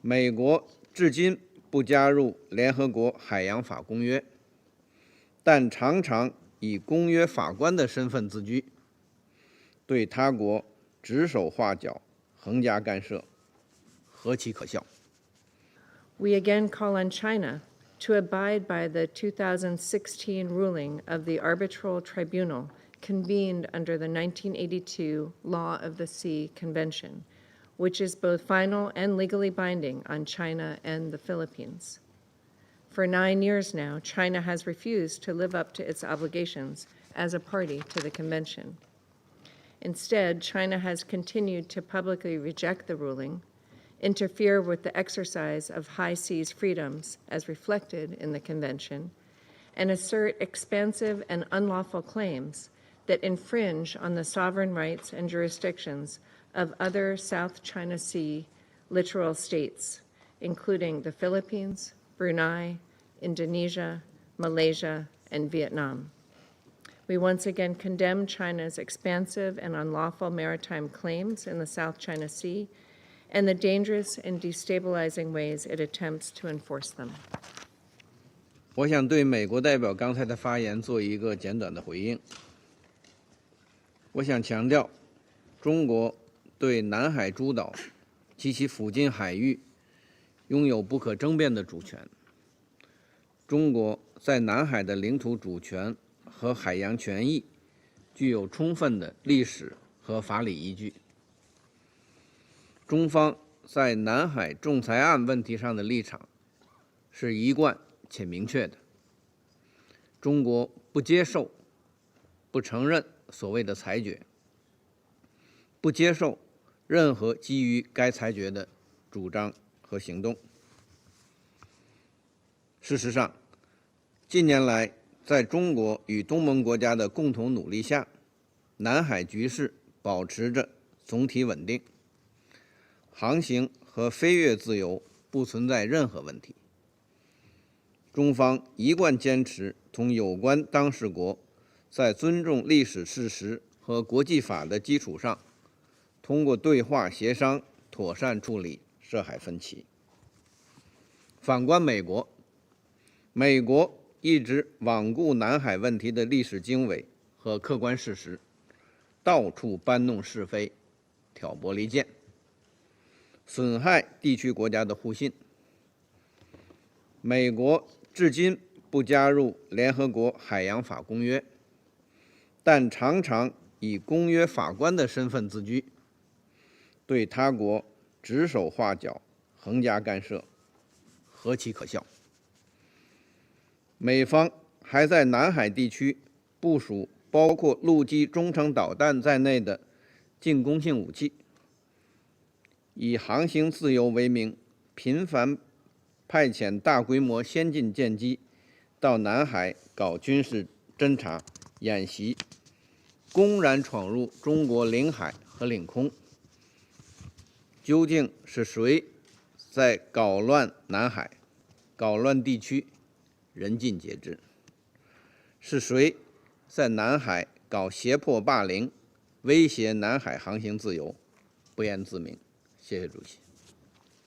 美国至今不加入联合国海洋法公约，但常常以公约法官的身份自居，对他国指手画脚、横加干涉，何其可笑！ We again call on China to abide by the 2016 ruling of the Arbitral Tribunal convened under the 1982 Law of the Sea Convention, which is both final and legally binding on China and the Philippines. For 9 years now, China has refused to live up to its obligations as a party to the convention. Instead, China has continued to publicly reject the ruling, interfere with the exercise of high seas freedoms as reflected in the convention, and assert expansive and unlawful claims that infringe on the sovereign rights and jurisdictions of other South China Sea littoral states, including the Philippines, Brunei, Indonesia, Malaysia, and Vietnam. We once again condemn China's expansive and unlawful maritime claims in the South China Sea and the dangerous and destabilizing ways it attempts to enforce them. 我想对美国代表刚才的发言做一个简短的回应。我想强调，中国对南海诸岛及其附近海域拥有不可争辩的主权。中国在南海的领土主权和海洋权益具有充分的历史和法理依据。中方在南海仲裁案问题上的立场是一贯且明确的。中国不接受、不承认所谓的裁决，不接受任何基于该裁决的主张和行动。事实上，近年来在中国与东盟国家的共同努力下，南海局势保持着总体稳定，航行和飞越自由不存在任何问题。中方一贯坚持同有关当事国在尊重历史事实和国际法的基础上，通过对话协商妥善处理涉海分歧。反观美国，美国一直罔顾南海问题的历史经纬和客观事实，到处搬弄是非，挑拨离间，损害地区国家的互信。美国至今不加入联合国海洋法公约，但常常以公约法官的身份自居，对他国指手画脚、横加干涉，何其可笑！美方还在南海地区部署包括陆基中程导弹在内的进攻性武器，以航行自由为名，频繁派遣大规模先进舰机到南海搞军事侦察、演习，公然闯入中国领海和领空。究竟是谁在搞乱南海、搞乱地区？人尽皆知。是谁在南海搞胁迫霸凌、威胁南海航行自由？不言自明。谢谢主席。